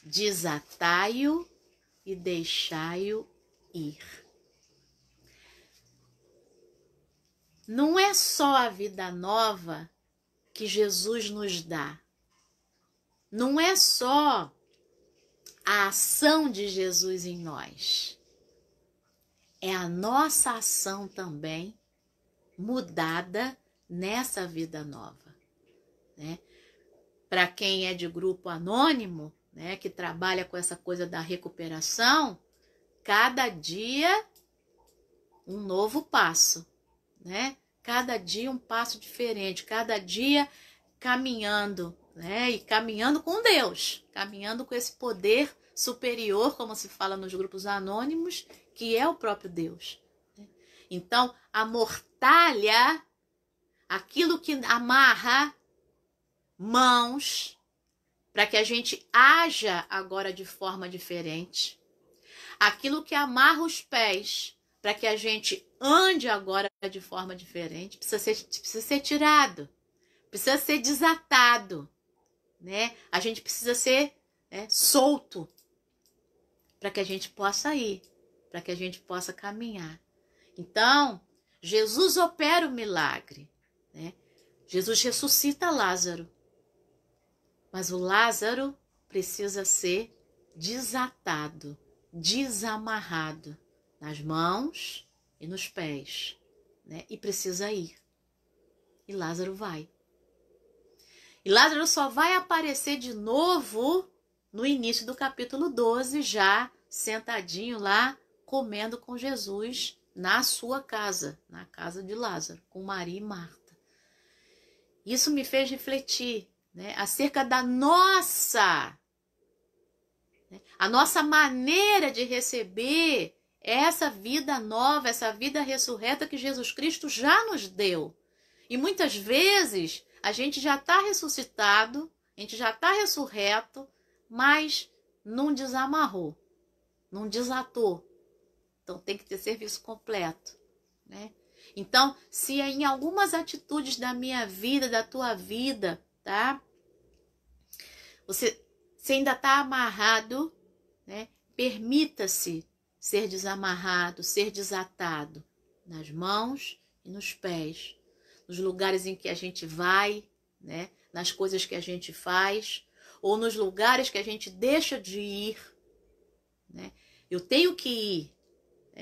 Desatai-o e deixai-o ir. Não é só a vida nova que Jesus nos dá. Não é só a ação de Jesus em nós. É a nossa ação também mudada nessa vida nova, né? Para quem é de grupo anônimo, né, que trabalha com essa coisa da recuperação, cada dia um novo passo, né? Cada dia um passo diferente, cada dia caminhando, né? E caminhando com Deus, caminhando com esse poder superior, como se fala nos grupos anônimos, que é o próprio Deus. Então, a mortalha, aquilo que amarra mãos, para que a gente haja agora de forma diferente, aquilo que amarra os pés, para que a gente ande agora de forma diferente, precisa ser tirado, precisa ser desatado, né? A gente precisa ser solto, para que a gente possa ir, para que a gente possa caminhar. Então, Jesus opera o milagre, né? Jesus ressuscita Lázaro, mas o Lázaro precisa ser desatado, desamarrado nas mãos e nos pés, né? E precisa ir. E Lázaro vai. E Lázaro só vai aparecer de novo no início do capítulo 12, já sentadinho lá, comendo com Jesus na sua casa, na casa de Lázaro, com Maria e Marta. Isso me fez refletir, né, acerca da nossa maneira de receber essa vida nova, essa vida ressurreta que Jesus Cristo já nos deu. E muitas vezes a gente já está ressuscitado, a gente já está ressurreto, mas não desamarrou, não desatou, Então tem que ter serviço completo, né? Então, se em algumas atitudes da minha vida, da tua vida, tá? Você ainda está amarrado, né? Permita-se ser desamarrado, ser desatado nas mãos e nos pés, nos lugares em que a gente vai, né? Nas coisas que a gente faz, ou nos lugares que a gente deixa de ir, né? Eu tenho que ir.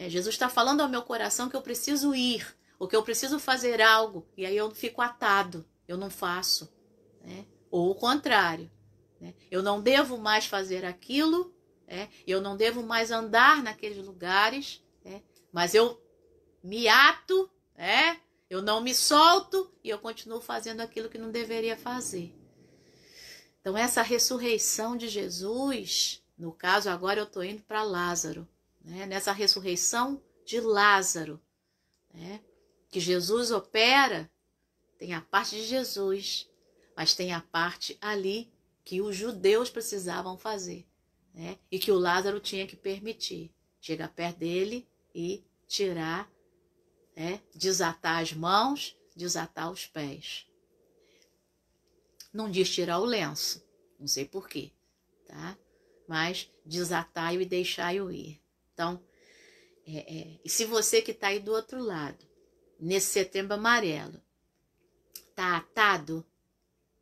Jesus está falando ao meu coração que eu preciso ir, ou que eu preciso fazer algo, e aí eu fico atado, eu não faço, né? Ou o contrário, né? Eu não devo mais fazer aquilo, eu não devo mais andar naqueles lugares, mas eu me ato, eu não me solto e eu continuo fazendo aquilo que não deveria fazer. Então essa ressurreição de Jesus, no caso agora eu estou indo para Lázaro, né? Nessa ressurreição de Lázaro, né? Que Jesus opera, tem a parte de Jesus, mas tem a parte ali que os judeus precisavam fazer, né? E que o Lázaro tinha que permitir. Chegar perto dele e tirar, desatar as mãos, desatar os pés. Não diz tirar o lenço, não sei porquê, tá? Mas desatai-o e deixai-o ir. Então, e se você que está aí do outro lado, nesse setembro amarelo, está atado,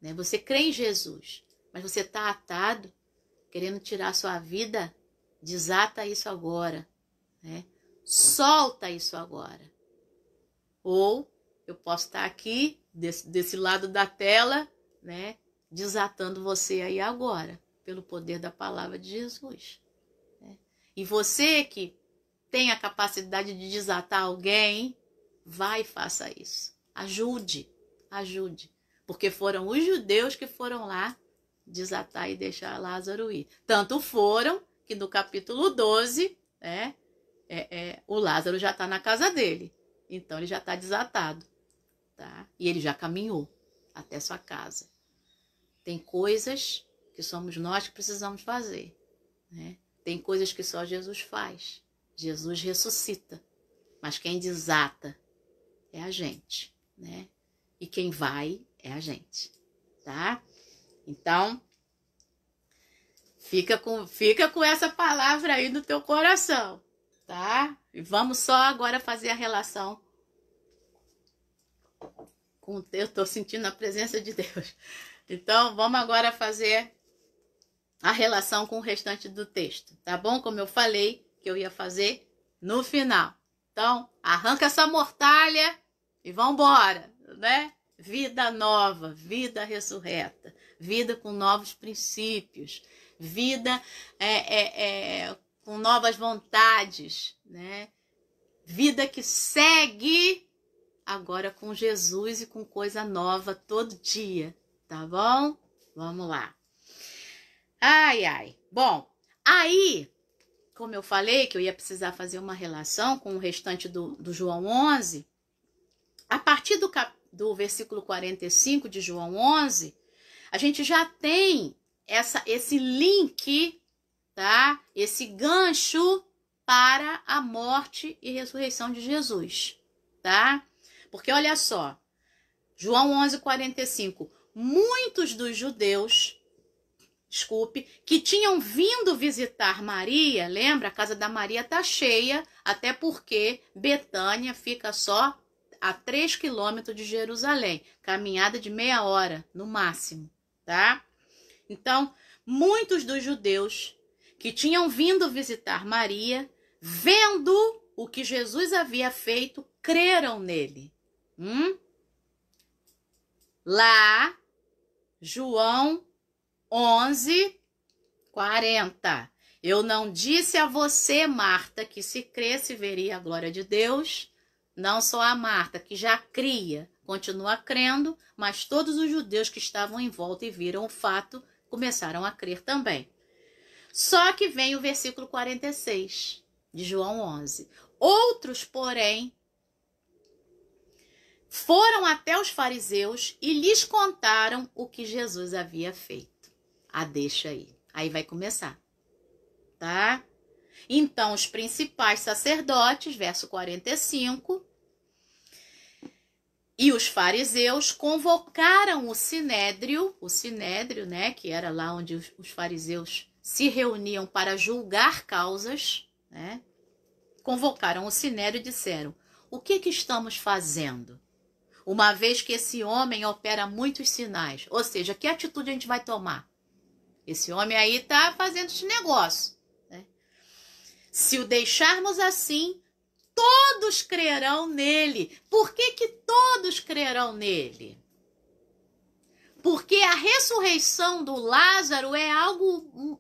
né? Você crê em Jesus, mas você está atado, querendo tirar a sua vida, desata isso agora, né? Solta isso agora. Ou eu posso estar aqui, desse lado da tela, né? Desatando você aí agora, pelo poder da palavra de Jesus, né? E você que tem a capacidade de desatar alguém, vai e faça isso. Ajude. Porque foram os judeus que foram lá desatar e deixar Lázaro ir. Tanto foram que no capítulo 12, o Lázaro já está na casa dele. Então ele já está desatado, tá? E ele já caminhou até sua casa. Tem coisas que somos nós que precisamos fazer, né? Tem coisas que só Jesus faz. Jesus ressuscita. Mas quem desata é a gente, né? E quem vai é a gente, tá? Então, fica com essa palavra aí no teu coração, tá? E vamos só agora fazer a relação com... Eu tô sentindo a presença de Deus. Então, vamos agora fazer a relação com o restante do texto, tá bom? Como eu falei que eu ia fazer no final. Então, arranca essa mortalha e vambora, né? Vida nova, vida ressurreta, vida com novos princípios, vida com novas vontades, né? Vida que segue agora com Jesus e com coisa nova todo dia, tá bom? Vamos lá. Ai. Bom, aí, como eu falei que eu ia precisar fazer uma relação com o restante do João 11, a partir do versículo 45 de João 11, a gente já tem esse link, tá? Esse gancho para a morte e ressurreição de Jesus, tá? Porque olha só, João 11, 45, muitos dos judeus, que tinham vindo visitar Maria, lembra? A casa da Maria tá cheia, até porque Betânia fica só a 3 quilômetros de Jerusalém, caminhada de meia hora, no máximo, tá? Então, muitos dos judeus que tinham vindo visitar Maria, vendo o que Jesus havia feito, creram nele. Lá, João 11, 40. Eu não disse a você, Marta, que se cresce veria a glória de Deus. Não só a Marta, que já cria, continua crendo, mas todos os judeus que estavam em volta e viram o fato, começaram a crer também. Só que vem o versículo 46 de João 11. Outros, porém, foram até os fariseus e lhes contaram o que Jesus havia feito. Deixa aí. Aí vai começar, tá? Então os principais sacerdotes, verso 45, e os fariseus convocaram o sinédrio, né, que era lá onde os fariseus se reuniam para julgar causas, né? Convocaram o sinédrio e disseram: o que estamos fazendo? Uma vez que esse homem opera muitos sinais, ou seja, que atitude a gente vai tomar? Esse homem aí está fazendo esse negócio, né? Se o deixarmos assim, todos crerão nele. Por que todos crerão nele? Porque a ressurreição do Lázaro é algo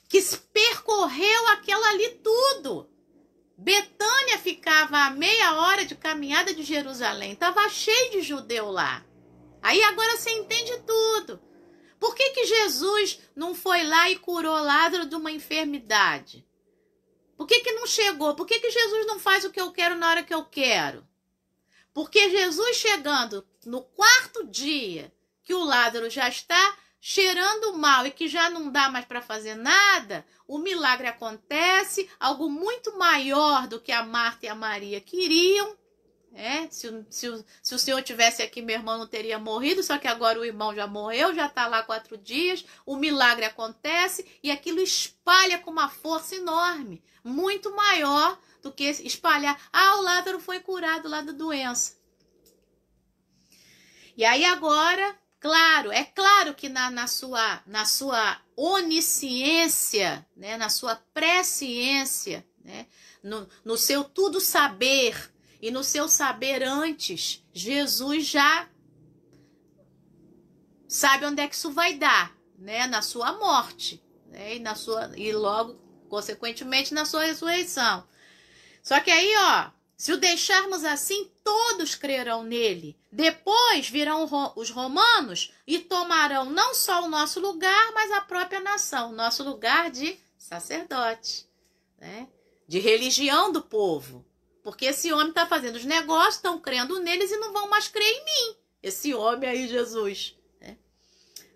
que percorreu aquela ali tudo. Betânia ficava a meia hora de caminhada de Jerusalém. Estava cheio de judeu lá. Aí agora você entende tudo. Por que Jesus não foi lá e curou Lázaro de uma enfermidade? Por que não chegou? Por que Jesus não faz o que eu quero na hora que eu quero? Porque Jesus chegando no quarto dia, que o Lázaro já está cheirando mal e que já não dá mais para fazer nada, o milagre acontece, algo muito maior do que a Marta e a Maria queriam. Se o Senhor tivesse aqui, meu irmão não teria morrido, só que agora o irmão já morreu, já está lá 4 dias, o milagre acontece e aquilo espalha com uma força enorme, muito maior do que espalhar. O Lázaro foi curado lá da doença. E aí agora, claro, é claro que na sua onisciência, né, na sua presciência, né, no seu tudo saber e no seu saber antes, Jesus já sabe onde é que isso vai dar, né, na sua morte, né, e logo, consequentemente, na sua ressurreição. Só que aí, se o deixarmos assim, todos crerão nele. Depois virão os romanos e tomarão não só o nosso lugar, mas a própria nação, o nosso lugar de sacerdote, né? De religião do povo. Porque esse homem está fazendo os negócios, estão crendo neles e não vão mais crer em mim. Esse homem aí, Jesus. Né?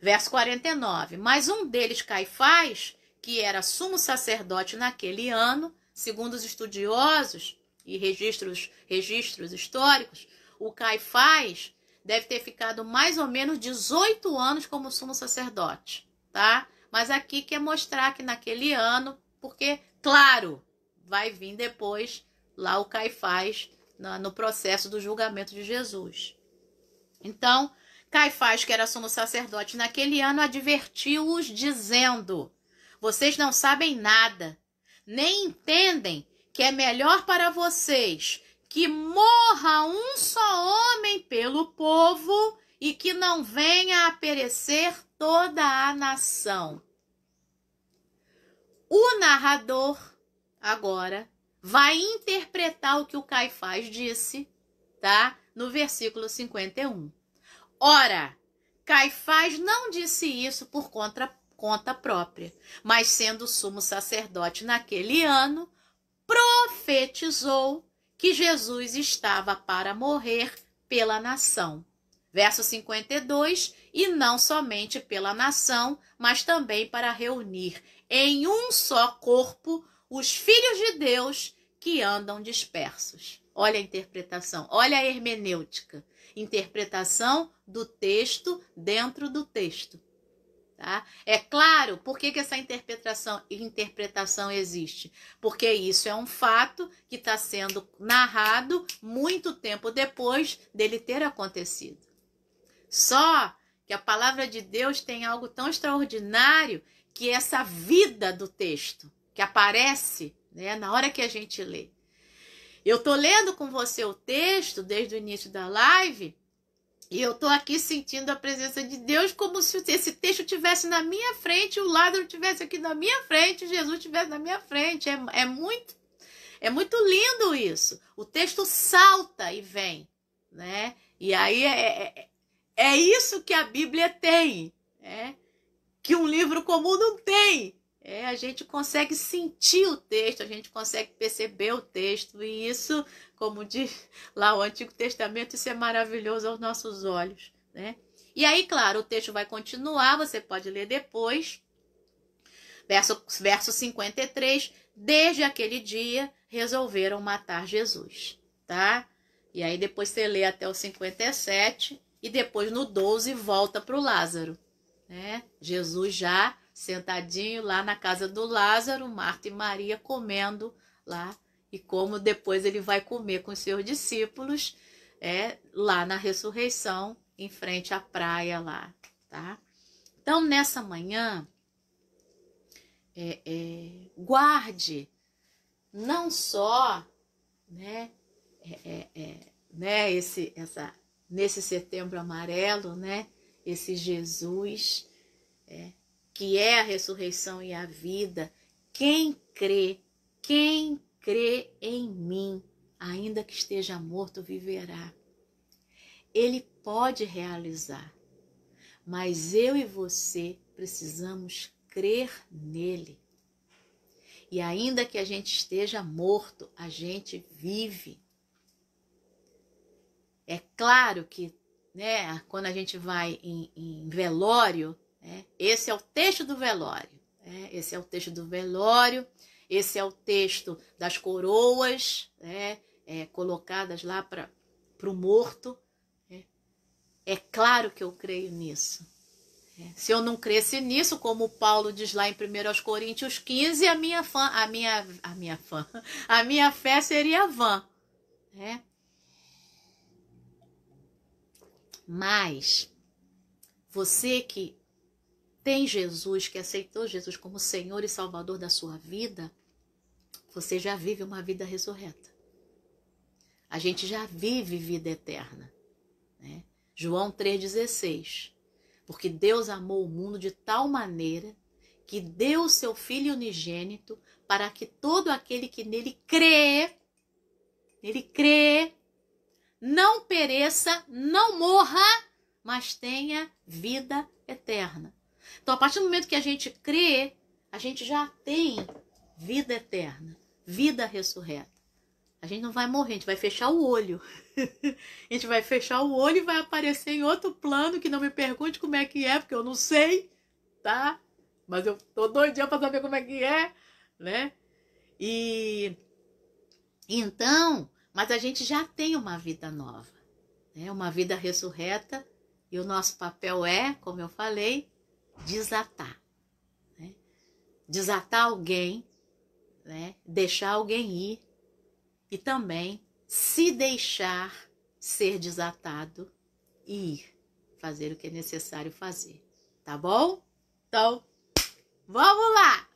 Verso 49. Mas um deles, Caifás, que era sumo sacerdote naquele ano, segundo os estudiosos e registros históricos, o Caifás deve ter ficado mais ou menos 18 anos como sumo sacerdote, tá? Mas aqui quer mostrar que naquele ano, porque, claro, vai vir depois lá o Caifás no processo do julgamento de Jesus. Então, Caifás, que era sumo sacerdote naquele ano, advertiu-os dizendo: vocês não sabem nada, nem entendem que é melhor para vocês que morra um só homem pelo povo e que não venha a perecer toda a nação. O narrador, agora, vai interpretar o que o Caifás disse, tá? No versículo 51. Ora, Caifás não disse isso por conta própria, mas sendo sumo sacerdote naquele ano, profetizou que Jesus estava para morrer pela nação. Verso 52, e não somente pela nação, mas também para reunir em um só corpo os filhos de Deus que andam dispersos. Olha a interpretação, olha a hermenêutica. Interpretação do texto dentro do texto. Tá? É claro, por que essa interpretação existe? Porque isso é um fato que está sendo narrado muito tempo depois dele ter acontecido. Só que a palavra de Deus tem algo tão extraordinário que essa vida do texto que aparece, né, na hora que a gente lê. Eu estou lendo com você o texto desde o início da live e eu estou aqui sentindo a presença de Deus como se esse texto estivesse na minha frente, o Lázaro estivesse aqui na minha frente, Jesus estivesse na minha frente. É muito lindo isso. O texto salta e vem, né? E aí é isso que a Bíblia tem, que um livro comum não tem. A gente consegue sentir o texto, a gente consegue perceber o texto, e isso, como diz lá o Antigo Testamento, isso é maravilhoso aos nossos olhos, né? E aí, claro, o texto vai continuar, você pode ler depois, Verso 53, desde aquele dia resolveram matar Jesus, tá? E aí depois você lê até o 57 e depois no 12 volta para o Lázaro, né? Jesus já sentadinho lá na casa do Lázaro, Marta e Maria comendo lá, e como depois ele vai comer com os seus discípulos, lá na ressurreição, em frente à praia lá, tá? Então, nessa manhã, guarde não só, né, nesse setembro amarelo, né, esse Jesus, que é a ressurreição e a vida. Quem crê em mim, ainda que esteja morto, viverá. Ele pode realizar, mas eu e você precisamos crer nele. E ainda que a gente esteja morto, a gente vive. É claro que, né, quando a gente vai em velório, esse é o texto do velório. Esse é o texto do velório, esse é o texto das coroas, colocadas lá para o morto. É claro que eu creio nisso. Se eu não cresce nisso, como Paulo diz lá em 1 Coríntios 15, a minha fé seria vã. Mas você que tem Jesus, que aceitou Jesus como Senhor e Salvador da sua vida, você já vive uma vida ressurreta. A gente já vive vida eterna. João 3,16. Porque Deus amou o mundo de tal maneira que deu o seu Filho unigênito para que todo aquele que nele crê, não pereça, não morra, mas tenha vida eterna. Então, a partir do momento que a gente crê, a gente já tem vida eterna, vida ressurreta. A gente não vai morrer, a gente vai fechar o olho. A gente vai fechar o olho e vai aparecer em outro plano, que não me pergunte como é que é, porque eu não sei, tá? Mas eu tô doidinha pra saber como é que é, né? E então, mas a gente já tem uma vida nova, né? Uma vida ressurreta, e o nosso papel é, como eu falei, desatar. Desatar alguém, né? Deixar alguém ir, e também se deixar ser desatado e ir fazer o que é necessário fazer, tá bom? Então, vamos lá!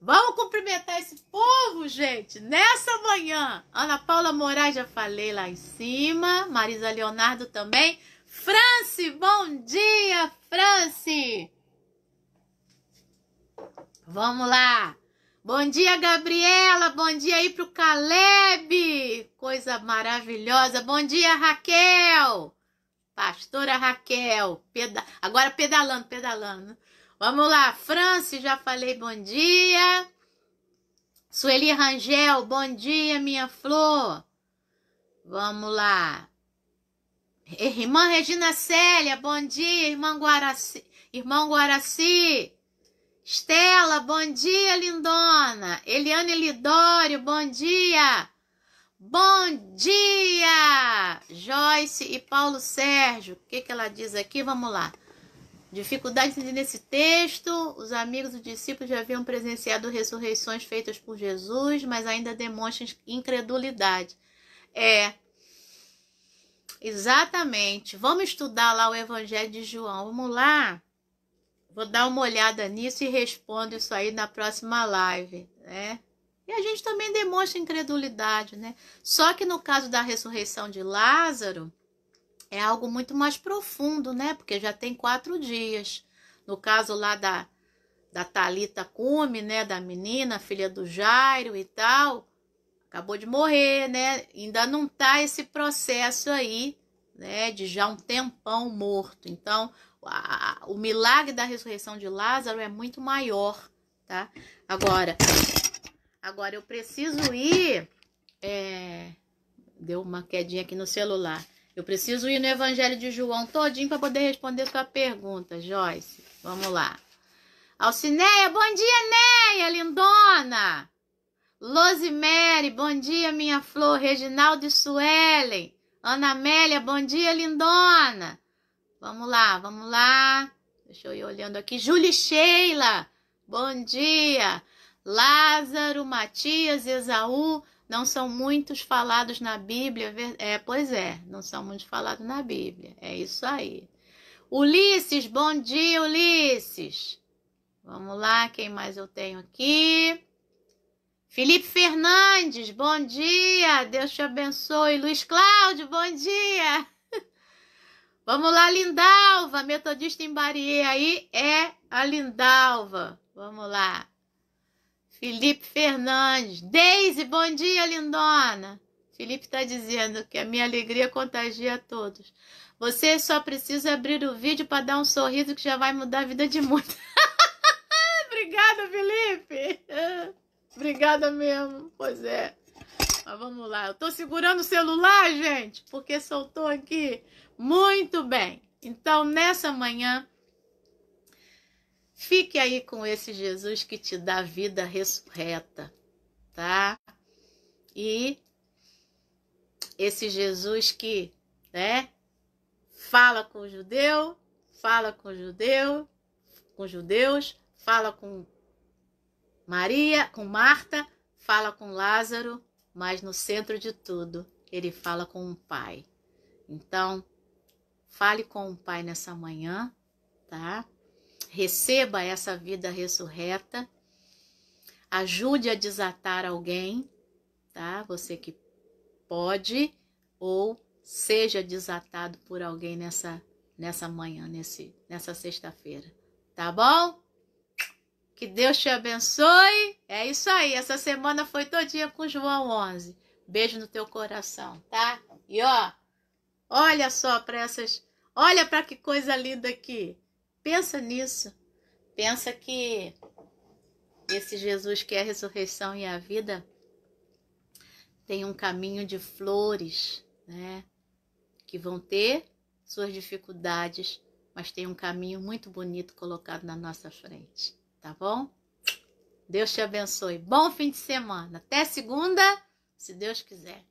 Vamos cumprimentar esse povo, gente, nessa manhã. Ana Paula Moraes, já falei lá em cima, Marisa Leonardo também. Franci, bom dia, Franci! Vamos lá! Bom dia, Gabriela. Bom dia aí pro Caleb. Coisa maravilhosa. Bom dia, Raquel. Pastora Raquel. Agora pedalando. Vamos lá. Franci, já falei bom dia. Sueli Rangel, bom dia, minha flor. Vamos lá. Irmã Regina Célia, bom dia. Irmão Guaraci. Estela, bom dia, lindona. Eliane Lidório, bom dia. Bom dia. Joyce e Paulo Sérgio, o que ela diz aqui? Vamos lá. Dificuldade de entender nesse texto. Os amigos dos discípulos já haviam presenciado ressurreições feitas por Jesus, mas ainda demonstram incredulidade. Exatamente. Vamos estudar lá o Evangelho de João. Vamos lá. Vou dar uma olhada nisso e respondo isso aí na próxima live, né? E a gente também demonstra incredulidade, né? Só que no caso da ressurreição de Lázaro, é algo muito mais profundo, né? Porque já tem 4 dias. No caso lá da Thalita Cume, né? Da menina, filha do Jairo e tal, acabou de morrer, né? Ainda não tá esse processo aí, né? De já um tempão morto. Então, o milagre da ressurreição de Lázaro é muito maior, tá? Agora eu preciso ir... Deu uma quedinha aqui no celular. Eu preciso ir no Evangelho de João todinho para poder responder sua pergunta, Joyce. Vamos lá. Alcineia, bom dia, Neia, lindona. Losimere, bom dia, minha flor. Reginaldo e Suelen. Ana Amélia, bom dia, lindona. Vamos lá, vamos lá. Deixa eu ir olhando aqui. Júlia Sheila, bom dia. Lázaro, Matias, Esaú, não são muitos falados na Bíblia. Pois é, não são muitos falados na Bíblia. É isso aí. Ulisses, bom dia, Ulisses. Vamos lá, quem mais eu tenho aqui? Felipe Fernandes, bom dia. Deus te abençoe. Luiz Cláudio, bom dia. Vamos lá, Lindalva, metodista em Bariê, aí é a Lindalva. Vamos lá. Felipe Fernandes. Deise, bom dia, lindona. Felipe está dizendo que a minha alegria contagia a todos. Você só precisa abrir o vídeo para dar um sorriso que já vai mudar a vida de muitos. Obrigada, Felipe. Obrigada mesmo. Pois é. Mas vamos lá. Eu tô segurando o celular, gente, porque soltou aqui. Muito bem. Então, nessa manhã, fique aí com esse Jesus que te dá vida ressurreta, tá? E esse Jesus que, né, fala com o judeu, fala com o judeu, com os judeus, fala com Maria, com Marta, fala com Lázaro, mas no centro de tudo, ele fala com o Pai. Então, fale com o Pai nessa manhã, tá? Receba essa vida ressurreta. Ajude a desatar alguém, tá? Você que pode ou seja desatado por alguém nessa manhã, nessa sexta-feira. Tá bom? Que Deus te abençoe. É isso aí. Essa semana foi todinha com João 11. Beijo no teu coração, tá? E ó, olha só para essas... Olha para que coisa linda aqui. Pensa nisso. Pensa que esse Jesus que é a ressurreição e a vida tem um caminho de flores, né? Que vão ter suas dificuldades, mas tem um caminho muito bonito colocado na nossa frente. Tá bom? Deus te abençoe. Bom fim de semana. Até segunda, se Deus quiser.